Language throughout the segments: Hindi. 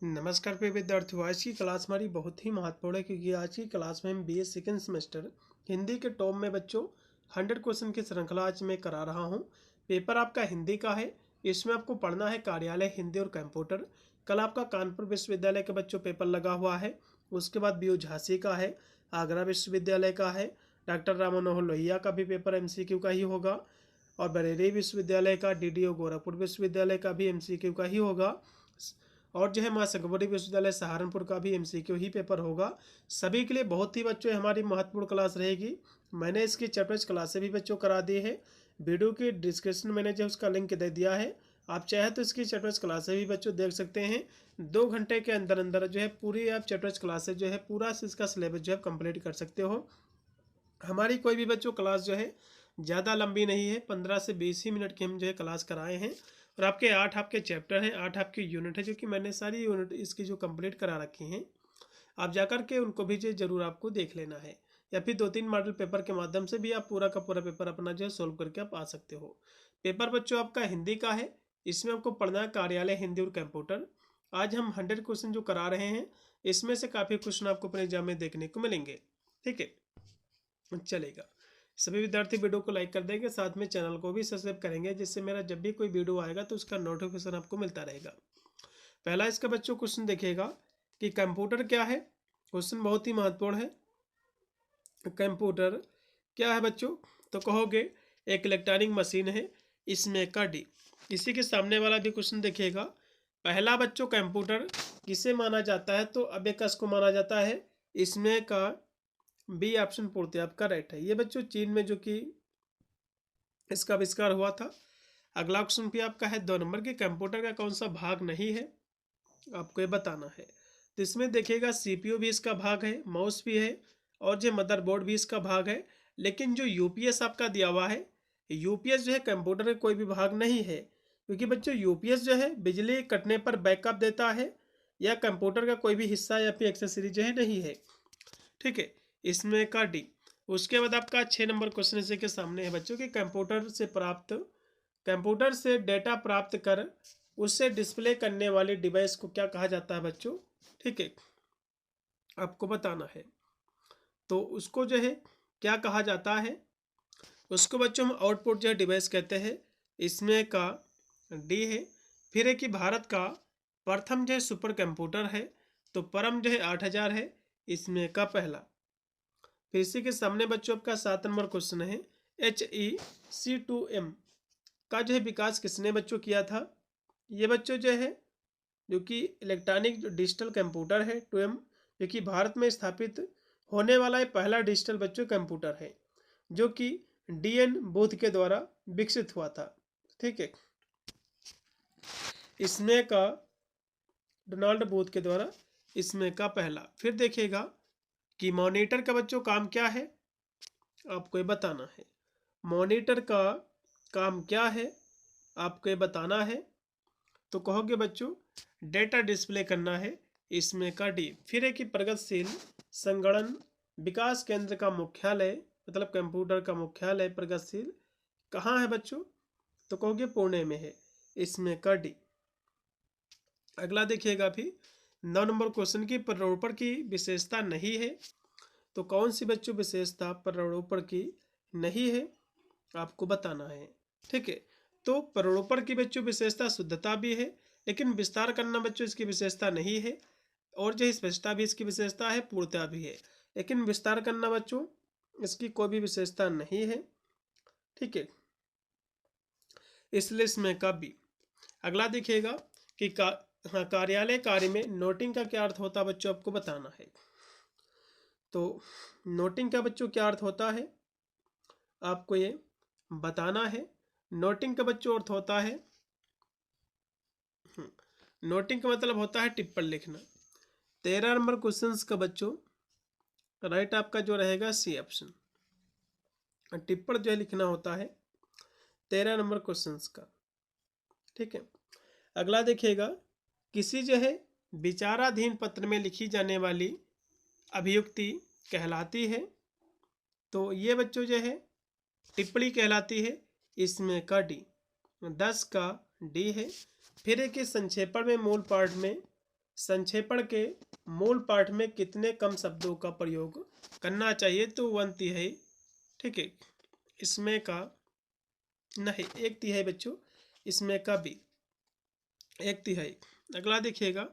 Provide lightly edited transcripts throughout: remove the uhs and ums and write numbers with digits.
नमस्कार प्रिय विद्यार्थियों। आज की क्लास हमारी बहुत ही महत्वपूर्ण है क्योंकि आज की क्लास में हम बीए सेकेंड सेमेस्टर हिंदी के टॉप में बच्चों 100 क्वेश्चन की श्रृंखला आज मैं करा रहा हूं। पेपर आपका हिंदी का है। इसमें आपको पढ़ना है कार्यालय, हिंदी और कंप्यूटर। कल आपका कानपुर विश्वविद्यालय का बच्चों पेपर लगा हुआ है। उसके बाद बीयू झांसी का है, आगरा विश्वविद्यालय का है, डॉक्टर राम मनोहर लोहिया का भी पेपर MCQ का ही होगा और बरेली विश्वविद्यालय का, DDO गोरखपुर विश्वविद्यालय का भी MCQ का ही होगा और जो है माँ संगबरी विश्वविद्यालय सहारनपुर का भी MCQ ही पेपर होगा। सभी के लिए बहुत ही बच्चों हमारी महत्वपूर्ण क्लास रहेगी। मैंने इसकी चैप्टर्स क्लासें भी बच्चों करा दी है। वीडियो की डिस्क्रिप्शन में मैंने जो उसका लिंक दे दिया है। आप चाहे तो इसकी चैप्टर्स क्लासें भी बच्चों देख सकते हैं। 2 घंटे के अंदर अंदर जो है पूरी आप चैप्टर्स क्लासें जो है पूरा इसका सिलेबस जो है कंप्लीट कर सकते हो। हमारी कोई भी बच्चों क्लास जो है ज़्यादा लंबी नहीं है, 15 से 20 ही मिनट की हम जो है क्लास कराए हैं और आपके 8 आपके चैप्टर हैं, 8 आपके यूनिट है जो कि मैंने सारी यूनिट इसकी जो कंप्लीट करा रखी हैं। आप जाकर के उनको भी जो ज़रूर आपको देख लेना है या फिर 2-3 मॉडल पेपर के माध्यम से भी आप पूरा का पूरा पेपर अपना जो है सोल्व करके आप आ सकते हो। पेपर बच्चों आपका हिंदी का है। इसमें आपको पढ़ना है कार्यालय, हिंदी और कंप्यूटर। आज हम 100 क्वेश्चन जो करा रहे हैं इसमें से काफ़ी क्वेश्चन आपको अपने एग्जाम में देखने को मिलेंगे। ठीक है, चलेगा। सभी विद्यार्थी वीडियो को लाइक कर देंगे, साथ में चैनल को भी सब्सक्राइब करेंगे जिससे मेरा जब भी कोई वीडियो आएगा तो उसका नोटिफिकेशन आपको मिलता रहेगा। पहला इसका बच्चों क्वेश्चन देखिएगा कि कंप्यूटर क्या है। क्वेश्चन बहुत ही महत्वपूर्ण है। कंप्यूटर क्या है बच्चों? तो कहोगे एक इलेक्ट्रॉनिक मशीन है। इसमें का डी। इसी के सामने वाला भी क्वेश्चन देखिएगा। पहला बच्चों कंप्यूटर किसे माना जाता है? तो अबेकस को माना जाता है। इसमें का बी ऑप्शन पूर्ति आपका राइट है। ये बच्चों चीन में जो कि इसका आविष्कार हुआ था। अगला क्वेश्चन भी आपका है 2 नंबर के, कंप्यूटर का कौन सा भाग नहीं है आपको ये बताना है। तो इसमें देखिएगा CPU भी इसका भाग है, माउस भी है और जो मदरबोर्ड भी इसका भाग है। लेकिन जो UPS आपका दिया हुआ है, UPS जो है कंप्यूटर का कोई भी भाग नहीं है क्योंकि बच्चों UPS जो है बिजली कटने पर बैकअप देता है या कंप्यूटर का कोई भी हिस्सा या फिर एक्सेसरी जो है नहीं है। ठीक है, इसमें का डी। उसके बाद आपका 6 नंबर क्वेश्चन इसी के सामने है बच्चों कि कंप्यूटर से डेटा प्राप्त कर उससे डिस्प्ले करने वाली डिवाइस को क्या कहा जाता है बच्चों? ठीक है, आपको बताना है। तो उसको जो है क्या कहा जाता है? उसको बच्चों हम आउटपुट जो है डिवाइस कहते हैं। इसमें का डी है। फिर है कि भारत का प्रथम जो है सुपर कंप्यूटर है तो परम जो है 8000 है। इसमें का पहला। फिर इसी के सामने बच्चों आपका 7 नंबर क्वेश्चन है HEC2M का जो है विकास किसने बच्चों किया था? ये बच्चों जो है जो कि इलेक्ट्रॉनिक जो डिजिटल कंप्यूटर है 2M, जो कि भारत में स्थापित होने वाला है पहला डिजिटल बच्चों कंप्यूटर है जो कि DN बोथ के द्वारा विकसित हुआ था। ठीक है, इसमें का डोनाल्ड बोथ के द्वारा इसमें का पहला। फिर देखिएगा कि मॉनिटर का बच्चों काम क्या है आपको ये बताना है। मॉनिटर का काम क्या है आपको ये बताना है। तो कहोगे बच्चों डेटा डिस्प्ले करना है। इसमें का डी। फिर है कि प्रगतिशील संगणन विकास केंद्र का मुख्यालय, मतलब कंप्यूटर का मुख्यालय प्रगतिशील कहाँ है बच्चों? तो कहोगे पुणे में है। इसमें का डी। अगला देखिएगा फिर 9 नंबर क्वेश्चन की प्ररोपण की विशेषता नहीं है। तो कौन सी बच्चों विशेषता प्ररोपण की नहीं है आपको बताना है। ठीक है, तो प्ररोपण की बच्चों विशेषता शुद्धता भी है लेकिन विस्तार करना बच्चों इसकी विशेषता नहीं है और जो स्पष्टता भी इसकी विशेषता है, पूर्णता भी है, लेकिन विस्तार करना बच्चों इसकी कोई भी विशेषता नहीं है। ठीक है, इसलिए इसमें का भी। अगला देखिएगा कि कार्यालय कार्य में नोटिंग का क्या अर्थ होता है बच्चों आपको बताना है। तो नोटिंग का बच्चों क्या अर्थ होता है आपको ये बताना है। नोटिंग का बच्चों अर्थ होता है, नोटिंग का मतलब होता है टिप्पणी लिखना। 13 नंबर क्वेश्चन का बच्चों राइट आपका जो रहेगा सी ऑप्शन, टिप्पणी जो है लिखना होता है 13 नंबर क्वेश्चन का। ठीक है, अगला देखिएगा किसी जो है विचाराधीन पत्र में लिखी जाने वाली अभियुक्ति कहलाती है। तो ये बच्चों जो है टिप्पणी कहलाती है। इसमें का डी। 10 का डी है। फिर एक संक्षेपण में मूल पाठ में संक्षेपण के मूल पाठ में कितने कम शब्दों का प्रयोग करना चाहिए? तो 1/3। ठीक है, इसमें का नहीं 1/3 बच्चों, इसमें का बी 1/3। अगला देखिएगा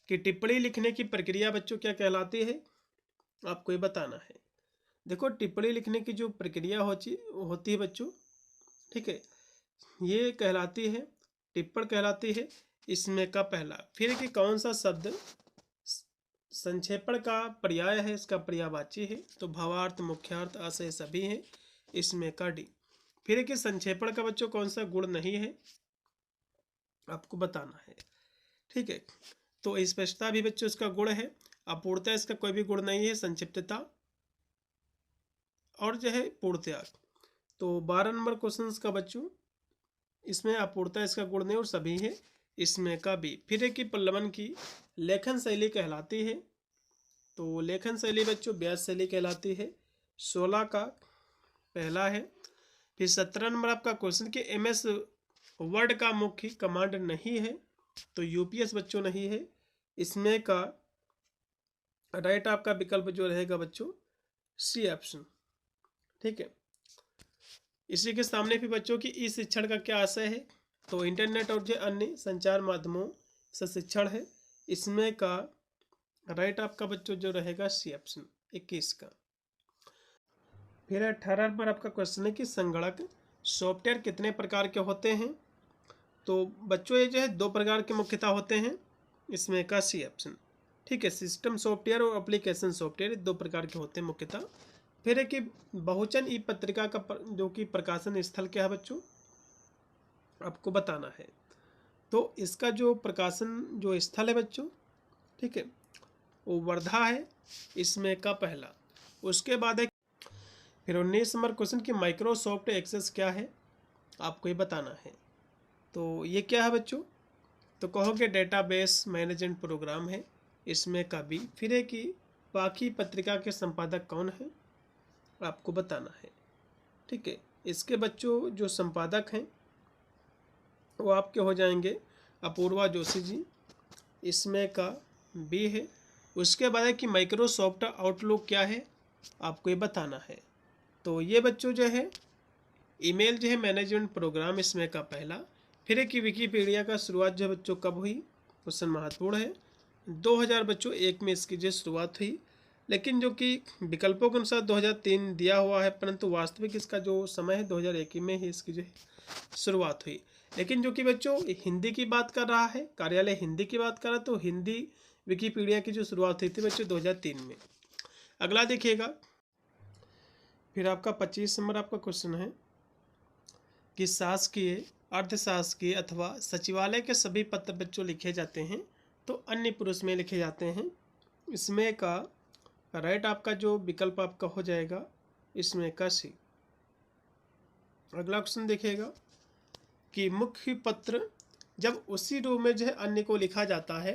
कि टिप्पणी लिखने की प्रक्रिया बच्चों क्या कहलाती है? आपको ये बताना है। देखो, टिप्पणी लिखने की जो प्रक्रिया होती है बच्चों, ठीक है, ये कहलाती है टिप्पण कहलाती है। इसमें का पहला, फिर कि कौन सा शब्द संक्षेपण का पर्याय है, इसका पर्यायवाची है? तो भावार्थ, मुख्यार्थ, आशय सभी है। इसमें का डी। फिर कि संक्षेपण का बच्चों कौन सा गुण नहीं है, आपको बताना है। ठीक है, तो स्पष्टता भी बच्चों इसका गुण है, अपूर्णता इसका कोई भी गुण नहीं है, संक्षिप्तता और जो है पूर्णता। तो 12 नंबर क्वेश्चन का बच्चों इसमें अपूर्णता इसका गुण नहीं और सभी है। इसमें का बी, फिर है कि पल्लवन की लेखन शैली कहलाती है? तो लेखन शैली बच्चों व्यास शैली कहलाती है। 16 का पहला है। फिर 17 नंबर आपका क्वेश्चन कि MS वर्ड का मुख्य कमांड नहीं है? तो UPS बच्चों नहीं है। इसमें का राइट आपका विकल्प जो रहेगा बच्चों सी ऑप्शन। ठीक है, इसी के सामने भी बच्चों की ई शिक्षण का क्या आशय है? तो इंटरनेट और जो अन्य संचार माध्यमों से शिक्षण है। इसमें का राइट आपका बच्चों जो रहेगा सी ऑप्शन 21 का। फिर 18 नंबर आपका क्वेश्चन है कि संगणक सॉफ्टवेयर कितने प्रकार के होते हैं? तो बच्चों ये जो है 2 प्रकार के मुख्यतः होते हैं। इसमें का सी ऑप्शन। ठीक है, सिस्टम सॉफ्टवेयर और एप्लीकेशन सॉफ्टवेयर 2 प्रकार के होते हैं मुख्यतः। फिर है कि बहुवचन ई पत्रिका का जो कि प्रकाशन स्थल क्या है बच्चों, आपको बताना है। तो इसका जो प्रकाशन जो स्थल है बच्चों, ठीक है, वो वर्धा है। इसमें का पहला। उसके बाद है फिर 19 नंबर क्वेश्चन की माइक्रोसॉफ्ट एक्सेस क्या है, आपको ये बताना है। तो ये क्या है बच्चों? तो कहोगे डेटाबेस मैनेजमेंट प्रोग्राम है। इसमें का भी। फिर है कि बाकी पत्रिका के संपादक कौन है, आपको बताना है। ठीक है, इसके बच्चों जो संपादक हैं वो आपके हो जाएंगे अपूर्वा जोशी जी। इसमें का बी है। उसके बाद है कि माइक्रोसॉफ्ट आउटलुक क्या है, आपको ये बताना है। तो ये बच्चों जो है ईमेल जो है मैनेजमेंट प्रोग्राम। इसमें का पहला। फिर है कि विकीपीडिया का शुरुआत जो बच्चों कब हुई, क्वेश्चन महत्वपूर्ण है। 2000 बच्चों 1 में इसकी जो शुरुआत हुई, लेकिन जो कि विकल्पों के अनुसार 2003 दिया हुआ है, परंतु वास्तविक इसका जो समय है 2001 में ही इसकी जो शुरुआत हुई। लेकिन जो कि बच्चों हिंदी की बात कर रहा है, कार्यालय हिंदी की बात कर रहा है, तो हिंदी विकीपीडिया की जो शुरुआत हुई थी बच्चों 2003 में। अगला देखिएगा, फिर आपका 25 नंबर आपका क्वेश्चन है कि शासकीय, अर्धशासकीय अथवा सचिवालय के सभी पत्र बच्चों लिखे जाते हैं तो अन्य पुरुष में लिखे जाते हैं। इसमें का राइट आपका जो विकल्प आपका हो जाएगा इसमें का सी। अगला क्वेश्चन देखिएगा कि मुख्य पत्र जब उसी रूप में जो है अन्य को लिखा जाता है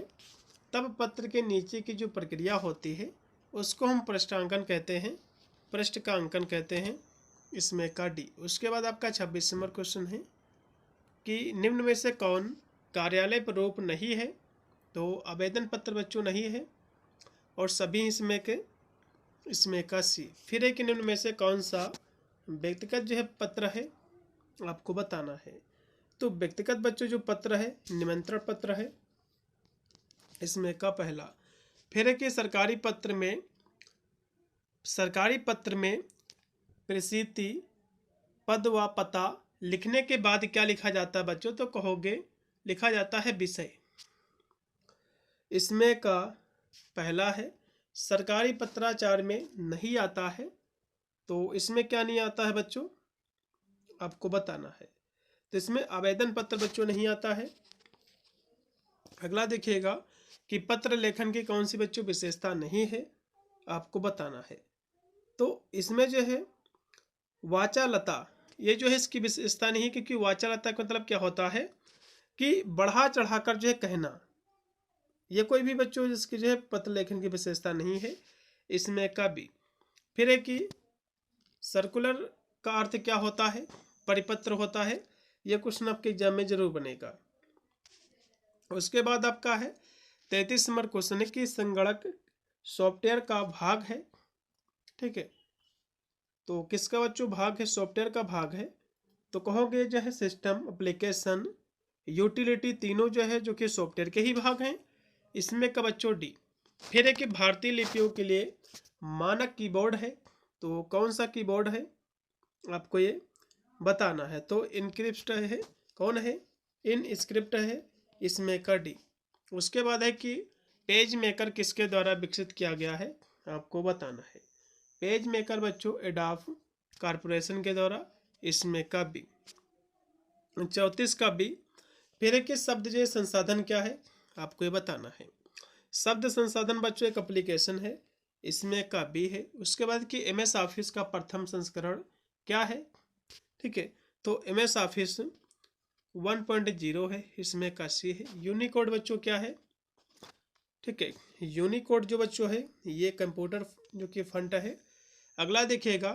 तब पत्र के नीचे की जो प्रक्रिया होती है उसको हम पृष्ठांकन कहते हैं, पृष्ठ का अंकन कहते हैं। इसमें का डी। उसके बाद आपका 26 नंबर क्वेश्चन है कि निम्न में से कौन कार्यालय प्रारूप नहीं है? तो आवेदन पत्र बच्चों नहीं है और सभी इसमें का सी। फिर है कि निम्न में से कौन सा व्यक्तिगत जो है पत्र है, आपको बताना है। तो व्यक्तिगत बच्चों जो पत्र है निमंत्रण पत्र है। इसमें का पहला। फिर है कि सरकारी पत्र में प्रसिद्धि पद व पता लिखने के बाद क्या लिखा जाता है बच्चों? तो कहोगे लिखा जाता है विषय। इसमें का पहला है। सरकारी पत्राचार में नहीं आता है, तो इसमें क्या नहीं आता है बच्चों, आपको बताना है। तो इसमें आवेदन पत्र बच्चों नहीं आता है। अगला देखिएगा कि पत्र लेखन की कौन सी बच्चों विशेषता नहीं है, आपको बताना है। तो इसमें जो है वाचालता, ये जो है इसकी विशेषता नहीं है, क्योंकि वाचालता का मतलब क्या होता है कि बढ़ा चढ़ाकर जो है कहना, ये कोई भी बच्चों जिसकी जो है पत्र लेखन की विशेषता नहीं है। इसमें का भी। फिर है कि सर्कुलर का अर्थ क्या होता है, परिपत्र होता है। यह क्वेश्चन आपके एग्जाम में जरूर बनेगा। उसके बाद आपका है 33 नंबर क्वेश्चन है कि संगणक सॉफ्टवेयर का भाग है। ठीक है, तो किसका बच्चों भाग है? सॉफ्टवेयर का भाग है। तो कहोगे जो है सिस्टम, एप्लीकेशन, यूटिलिटी, तीनों जो है जो कि सॉफ्टवेयर के ही भाग हैं। इसमें का बच्चों डी। फिर है कि भारतीय लिपियों के लिए मानक कीबोर्ड है। तो कौन सा कीबोर्ड है आपको ये बताना है। तो इनक्रिप्ट है, कौन है? इनस्क्रिप्ट है, इसमें का डी। उसके बाद है कि पेज मेकर किसके द्वारा विकसित किया गया है, आपको बताना है। पेज मेकर बच्चों एडोब कारपोरेशन के द्वारा, इसमें का बी। 34 का बी। फिर है कि शब्द जो संसाधन क्या है, आपको ये बताना है। शब्द संसाधन बच्चों एक एप्लीकेशन है, इसमें का बी है। उसके बाद कि MS ऑफिस का प्रथम संस्करण क्या है? ठीक है, तो MS ऑफिस 1.0 है, इसमें का सी है। यूनिकोड बच्चों क्या है? ठीक है, यूनिकोड जो बच्चों है ये कंप्यूटर जो कि फंट है। अगला देखिएगा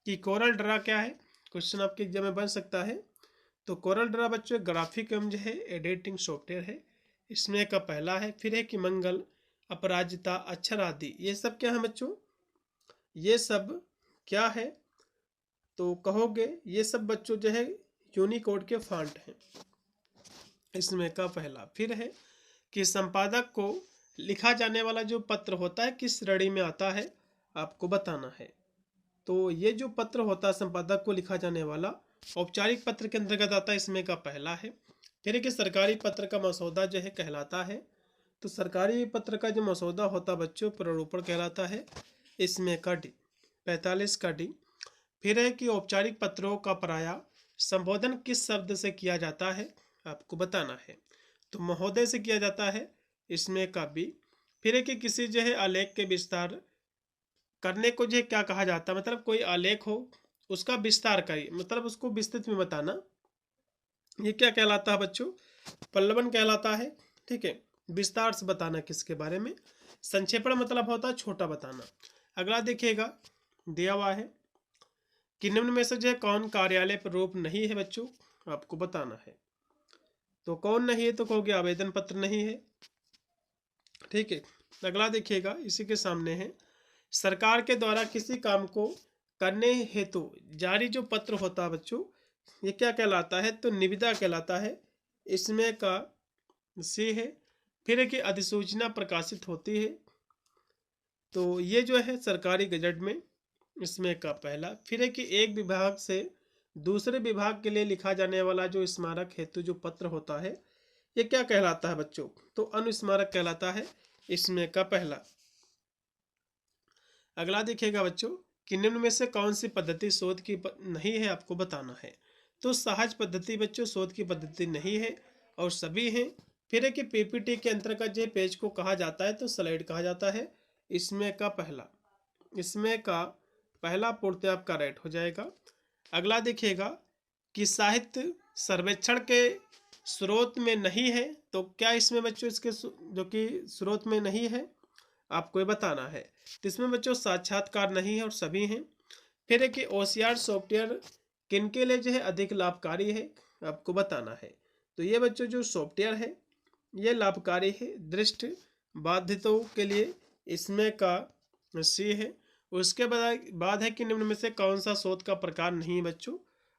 कि कोरल ड्रा क्या है, क्वेश्चन आपके एग्जाम में बन सकता है। तो कोरल ड्रा बच्चों ग्राफिक एवं जो है एडिटिंग सॉफ्टवेयर है, इसमें का पहला है। फिर है कि मंगल, अपराजिता, अक्षर आदि, ये सब क्या है बच्चों? ये सब क्या है? तो कहोगे ये सब बच्चों जो है यूनिकोड के फॉन्ट हैं, इसमें का पहला। फिर है कि संपादक को लिखा जाने वाला जो पत्र होता है किस श्रेणी में आता है, आपको बताना है। तो ये जो पत्र होता है संपादक को लिखा जाने वाला, औपचारिक पत्र के अंतर्गत आता है, इसमें का पहला है। फिर है कि सरकारी पत्र का मसौदा जो है कहलाता है। तो सरकारी पत्र का जो मसौदा होता बच्चों प्रारूपण कहलाता है, इसमें का डी। 45 का डी। फिर है कि औपचारिक पत्रों का प्रायः संबोधन किस शब्द से किया जाता है, आपको बताना है। तो महोदय से किया जाता है, इसमें का बी। फिर है कि किसी जो है आलेख के विस्तार करने को जो क्या कहा जाता है, मतलब कोई आलेख हो उसका विस्तार करिए, मतलब उसको विस्तृत में बताना, ये क्या कहलाता है बच्चों? पल्लवन कहलाता है। ठीक है, विस्तार से बताना किसके बारे में। संक्षेपण मतलब होता है छोटा बताना। अगला देखिएगा दिया हुआ है कि निम्न में से जो है कौन कार्यालय प्रारूप नहीं है बच्चों, आपको बताना है। तो कौन नहीं है? तो कहोगे आवेदन पत्र नहीं है। ठीक है, अगला देखिएगा इसी के सामने है, सरकार के द्वारा किसी काम को करने हेतु जारी जो पत्र होता है बच्चों, ये क्या कहलाता है? तो निविदा कहलाता है, इसमें का सी है। फिर है कि अधिसूचना प्रकाशित होती है, तो ये जो है सरकारी गजट में, इसमें का पहला। फिर है कि एक विभाग से दूसरे विभाग के लिए लिखा जाने वाला जो स्मारक हेतु जो पत्र होता है, ये क्या कहलाता है बच्चों? तो अनुस्मारक कहलाता है, इसमें का पहला। अगला देखिएगा बच्चों कि निम्न में से कौन सी पद्धति शोध की नहीं है, आपको बताना है। तो सहज पद्धति बच्चों शोध की पद्धति नहीं है और सभी हैं। फिर है कि PPT के अंतर्गत जो पेज को कहा जाता है, तो स्लाइड कहा जाता है, इसमें का पहला। इसमें का पहला पूर्णतः आपका राइट हो जाएगा। अगला देखिएगा कि साहित्य सर्वेक्षण के स्रोत में नहीं है, तो क्या इसमें बच्चों इसके जो कि स्रोत में नहीं है, आपको ये बताना है। तो इसमें बच्चों साक्षात्कार नहीं है और सभी हैं। फिर है कि OCR सॉफ्टवेयर किनके लिए जो है अधिक लाभकारी है, आपको बताना है। तो ये बच्चों जो सॉफ्टवेयर है ये लाभकारी है दृष्टि बाधितों के लिए, इसमें का सी है। उसके बाद है कि निम्न में से कौन सा शोध का प्रकार नहीं है बच्चों,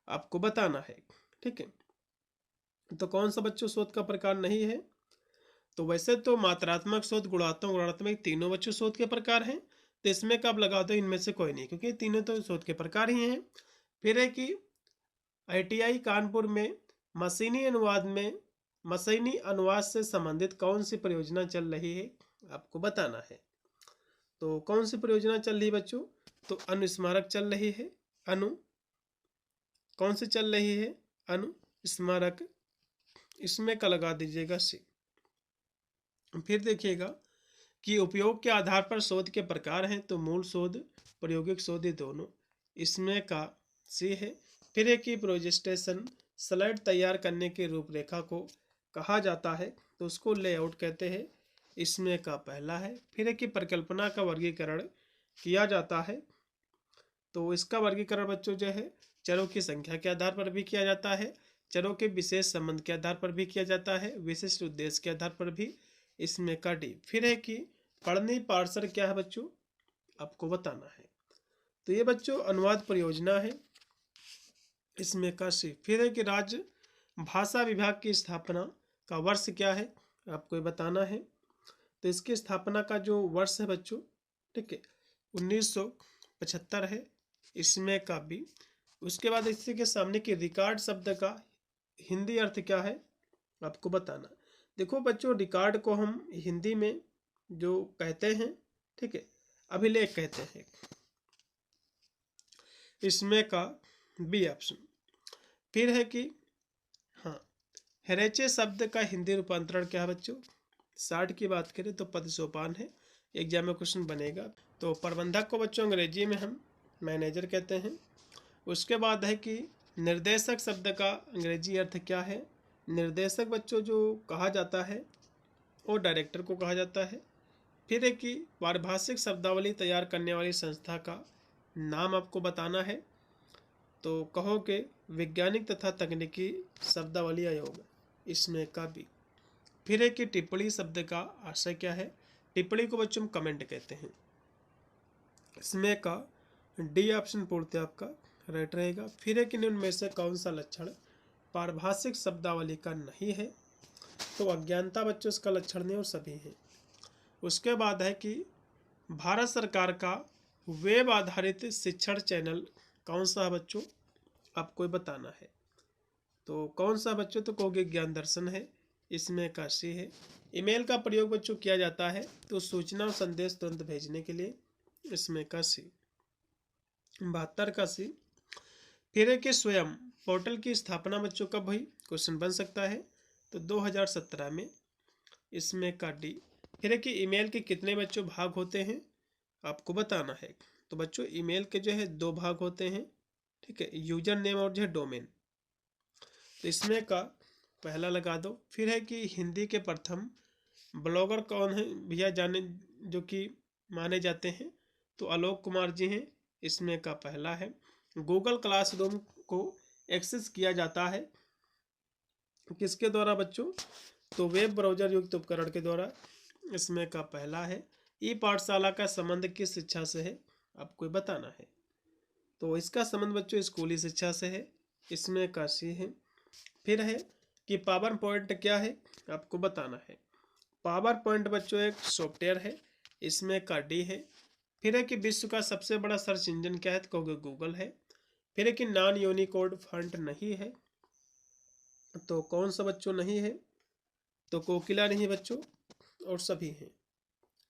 आपको बताना है। ठीक है, तो कौन सा बच्चों शोध का प्रकार नहीं है? तो वैसे तो मात्रात्मक शोध, गुणात्मक तीनों बच्चों शोध के प्रकार हैं। तो इसमें कब लगा दो इनमें से कोई नहीं, क्योंकि तीनों तो शोध के प्रकार ही हैं। फिर है कि ITI कानपुर में मशीनी अनुवाद से संबंधित कौन सी परियोजना चल रही है, आपको बताना है। तो कौन सी परियोजना चल रही है बच्चों? तो अनुस्मारक चल रही है। कौन सी चल रही है? अनुस्मारक, इसमें का लगा दीजिएगा सी। फिर देखिएगा कि उपयोग के आधार पर शोध के प्रकार हैं, तो मूल शोध, प्रायोगिक शोध, ये दोनों, इसमें का सी है। फिर है कि प्रेजेंटेशन स्लाइड तैयार करने की रूपरेखा को कहा जाता है, तो उसको लेआउट कहते हैं, इसमें का पहला है। फिर है कि परिकल्पना का वर्गीकरण किया जाता है, तो इसका वर्गीकरण बच्चों जो है चरों की संख्या के आधार पर भी किया जाता है, चरों के विशेष संबंध के आधार पर भी किया जाता है, विशिष्ट उद्देश्य के आधार पर भी इसमें का डी। फिर है कि पढ़नी पार्सर क्या है बच्चों, आपको बताना है। तो ये बच्चों अनुवाद परियोजना है, इसमें का सी। फिर है कि राज्य भाषा विभाग की स्थापना का वर्ष क्या है, आपको ये बताना है। तो इसकी स्थापना का जो वर्ष है बच्चों, ठीक है, 1975 है, इसमें का बी। उसके बाद इसी के सामने की रिकॉर्ड शब्द का हिंदी अर्थ क्या है, आपको बताना। देखो बच्चों, रिकॉर्ड को हम हिंदी में जो कहते हैं, ठीक है, अभिलेख कहते हैं, इसमें का बी ऑप्शन। फिर है कि हाँ, हेरेचे शब्द का हिंदी रूपांतरण क्या है बच्चों। 60 की बात करें तो पद सोपान है, एग्जाम में क्वेश्चन बनेगा। तो प्रबंधक को बच्चों अंग्रेजी में हम मैनेजर कहते हैं। उसके बाद है कि निर्देशक शब्द का अंग्रेजी अर्थ क्या है। निर्देशक बच्चों जो कहा जाता है वो डायरेक्टर को कहा जाता है। फिर है कि पारिभाषिक शब्दावली तैयार करने वाली संस्था का नाम आपको बताना है। तो कहो कि वैज्ञानिक तथा तकनीकी शब्दावली आयोग, इसमें का भी। फिर है कि टिप्पणी शब्द का आशय क्या है। टिप्पणी को बच्चों हम कमेंट कहते हैं, इसमें का डी ऑप्शन पूर्णतः आपका राइट रहेगा। फिर है कि निम्न में से कौन सा लक्षण पारिभाषिक शब्दावली का नहीं है। तो अज्ञानता बच्चों इसका लक्षण नहीं और सभी हैं। उसके बाद है कि भारत सरकार का वेब आधारित शिक्षण चैनल कौन सा है बच्चों, आपको ये बताना है। तो कौन सा बच्चों, तो कहोगे ज्ञान दर्शन है, इसमें का सी है। ईमेल का प्रयोग बच्चों किया जाता है तो सूचना और संदेश तुरंत भेजने के लिए, इसमें का सी। 72 का सी। फिर है कि स्वयं पोर्टल की स्थापना बच्चों कब हुई, क्वेश्चन बन सकता है। तो 2017 में, इसमें का डी। फिर है कि ईमेल के कितने बच्चों भाग होते हैं, आपको बताना है। तो बच्चों ईमेल के जो है 2 भाग होते हैं, ठीक है, यूजर नेम और जो है डोमेन। तो इसमें का पहला लगा दो। फिर है कि हिंदी के प्रथम ब्लॉगर कौन है भैया, जाने जो कि माने जाते हैं, तो आलोक कुमार जी हैं, इसमें का पहला है। गूगल क्लासरूम को एक्सेस किया जाता है किसके द्वारा बच्चों, तो वेब ब्राउजर युक्त उपकरण के द्वारा, इसमें का पहला है। ई पाठशाला का संबंध किस शिक्षा से है, आपको बताना है। तो इसका संबंध बच्चों स्कूली शिक्षा से है, इसमें का सी है। फिर है कि पावर पॉइंट क्या है, आपको बताना है। पावर पॉइंट बच्चों एक सॉफ्टवेयर है, इसमें का डी है। फिर है कि विश्व का सबसे बड़ा सर्च इंजन क्या है, तो कहोगे गूगल है। फिर है कि नॉन यूनिकोड फॉन्ट नहीं है, तो कौन सा बच्चों नहीं है, तो कोकिला नहीं बच्चों और सभी हैं,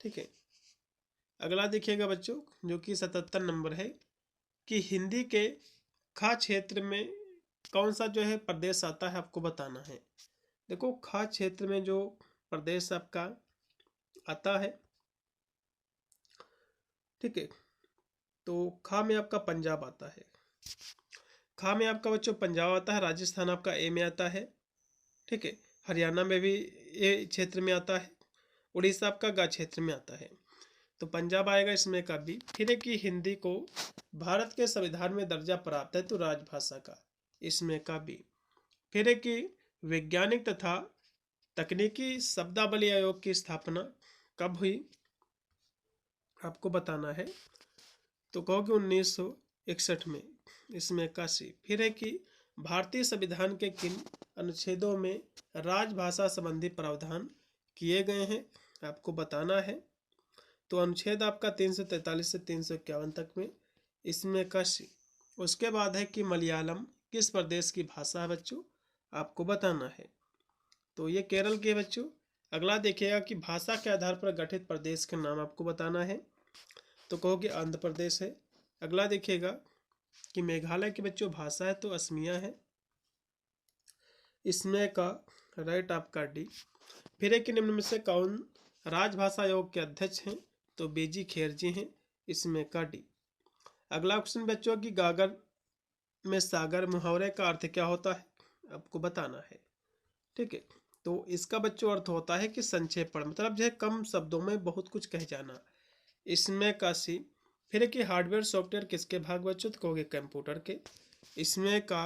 ठीक है। अगला देखिएगा बच्चों जो कि 77 नंबर है कि हिंदी के खा क्षेत्र में कौन सा जो है प्रदेश आता है, आपको बताना है। देखो खा क्षेत्र में जो प्रदेश आपका आता है, ठीक है, तो खा में आपका पंजाब आता है। खा में आपका बच्चों पंजाब आता है, राजस्थान आपका ए में आता है, ठीक है, हरियाणा में भी ए क्षेत्र में आता है, उड़ीसा आपका गा क्षेत्र में आता है। तो पंजाब आएगा, इसमें का भी। फिर है कि हिंदी को भारत के संविधान में दर्जा प्राप्त है, तो राजभाषा का, इसमें का भी। फिर है कि वैज्ञानिक तथा तकनीकी शब्दावली आयोग की स्थापना कब हुई, आपको बताना है। तो कहोगे 1961 में, इसमें का सी। फिर है कि भारतीय संविधान के किन अनुच्छेदों में राजभाषा संबंधी प्रावधान किए गए हैं, आपको बताना है। तो अनुच्छेद आपका 343 से 351 तक में, इसमें का सी। उसके बाद है कि मलयालम किस प्रदेश की भाषा है बच्चों, आपको बताना है। तो ये केरल के बच्चों। अगला देखिएगा कि भाषा के आधार पर गठित प्रदेश का नाम आपको बताना है, तो कहोगे आंध्र प्रदेश है। अगला देखिएगा कि मेघालय की बच्चों भाषा है, तो असमिया है, इसमें का राइट आपका डी। फिर है कि निम्न में से कौन राजभाषा आयोग के अध्यक्ष हैं, तो बेजी खेर जी हैं, इसमें का डी। अगला क्वेश्चन बच्चों की गागर में सागर मुहावरे का अर्थ क्या होता है, आपको बताना है, ठीक है। तो इसका बच्चों अर्थ होता है कि संक्षेपण, मतलब जो है कम शब्दों में बहुत कुछ कह जाना, इसमें का सी। फिर है कि हार्डवेयर सॉफ्टवेयर किसके भाग बच्चों, तो कहोगे कंप्यूटर के, इसमें का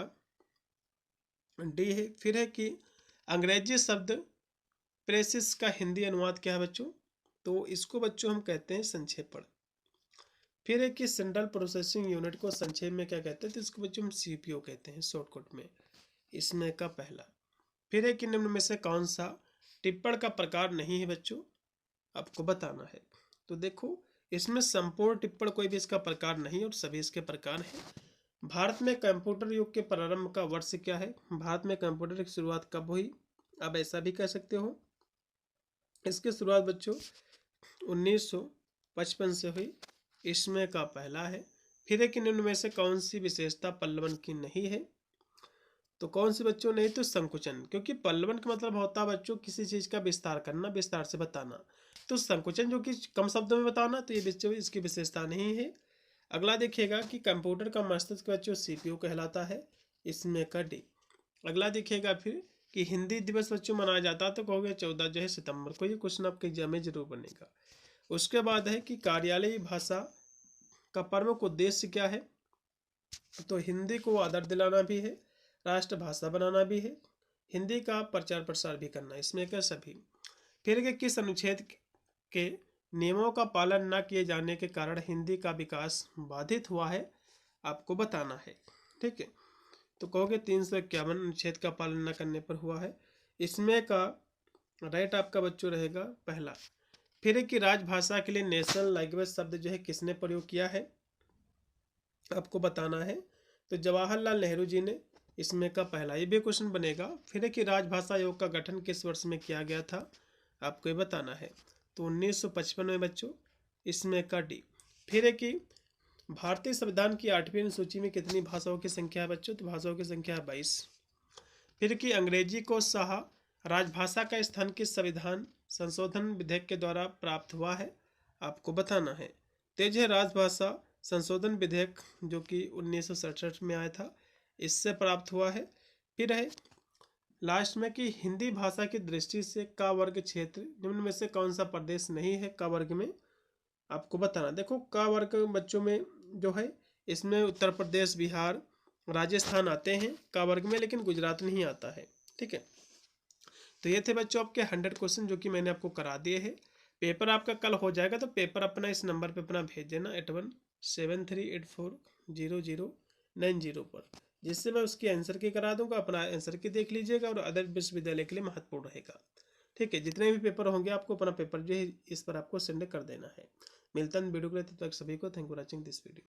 डी है। फिर है कि अंग्रेजी शब्द प्रेसिस का हिंदी अनुवाद क्या है बच्चों? तो इसको बच्चों हम कहते हैं संक्षेपण। फिर है कि सेंट्रल प्रोसेसिंग यूनिट को संक्षेप में क्या कहते हैं? तो इसको बच्चों हम सीपीयू कहते हैं शॉर्टकट में। इसमें का पहला। फिर है कि निम्न में से कौन सा टिप्पण का प्रकार नहीं है बच्चों? आपको बताना है। तो देखो, इसमें संपूर्ण टिप्पण कोई भी इसका प्रकार नहीं और सभी इसके प्रकार हैं। भारत में कंप्यूटर युग के प्रारंभ का वर्ष क्या है? भारत में कंप्यूटर की शुरुआत कब हुई? अब ऐसा भी कह सकते हो, इसकी शुरुआत बच्चों 1955 से हुई। इसमें का पहला है। फिर है कि निम्न में से कौन सी विशेषता पल्लवन की नहीं है? तो कौन सी बच्चों? नहीं, तो संकुचन, क्योंकि पल्लवन का मतलब होता है बच्चों किसी चीज का विस्तार करना, विस्तार से बताना। तो संकुचन जो कि कम शब्दों में बताना, तो ये बच्चों इसकी विशेषता नहीं है। अगला देखिएगा कि कंप्यूटर का मस्तिष्क बच्चों सीपीयू कहलाता है। इसमें का डी। अगला देखिएगा फिर कि हिंदी दिवस बच्चों मनाया जाता है, तो कहोगे 14 जो है सितंबर को। ये क्वेश्चन आपके एग्जाम में जरूर बनेगा। उसके बाद है कि कार्यालयी भाषा का प्रमुख उद्देश्य क्या है? तो हिंदी को आदर दिलाना भी है, राष्ट्रभाषा बनाना भी है, हिंदी का प्रचार प्रसार भी करना। इसमें क्या सभी। फिर के किस अनुच्छेद के नियमों का पालन न किए जाने के कारण हिंदी का विकास बाधित हुआ है? आपको बताना है। ठीक है, तो कहोगे 351 अनुच्छेद का पालन न करने पर हुआ है। इसमें का राइट आपका बच्चों रहेगा पहला। फिर है कि राजभाषा के लिए नेशनल लैंग्वेज शब्द जो है किसने प्रयोग किया है? आपको बताना है। तो जवाहरलाल नेहरू जी ने। इसमें का पहला, ये भी क्वेश्चन बनेगा। फिर है कि राजभाषा आयोग का गठन किस वर्ष में किया गया था? आपको ये बताना है। तो 1955 में बच्चों। इसमें का डी। फिर है कि भारतीय संविधान की 8वीं अनुसूची में कितनी भाषाओं की संख्या है बच्चों? तो भाषाओं की संख्या है 22। फिर कि अंग्रेजी को सह राजभाषा का स्थान किस संविधान संशोधन विधेयक के द्वारा प्राप्त हुआ है? आपको बताना है। तेज है राजभाषा संशोधन विधेयक जो कि 1967 में आया था, इससे प्राप्त हुआ है। फिर है लास्ट में कि हिंदी भाषा की दृष्टि से का वर्ग क्षेत्र निम्न में से कौन सा प्रदेश नहीं है का वर्ग में? आपको बताना। देखो, का वर्ग बच्चों में जो है इसमें उत्तर प्रदेश, बिहार, राजस्थान आते हैं का वर्ग में, लेकिन गुजरात नहीं आता है। ठीक है, तो ये थे बच्चों आपके 100 क्वेश्चन जो कि मैंने आपको करा दिए हैं। पेपर आपका कल हो जाएगा, तो पेपर अपना इस नंबर पे अपना भेज देना 8173840090 पर, जिससे मैं उसकी आंसर की करा दूंगा। अपना आंसर की देख लीजिएगा और अदर विश्वविद्यालय के लिए महत्वपूर्ण रहेगा। ठीक है, जितने भी पेपर होंगे आपको अपना पेपर जो है इस पर आपको सेंड कर देना है। मिलता है वीडियो के लिए, तब तक सभी को thank you for watching this video.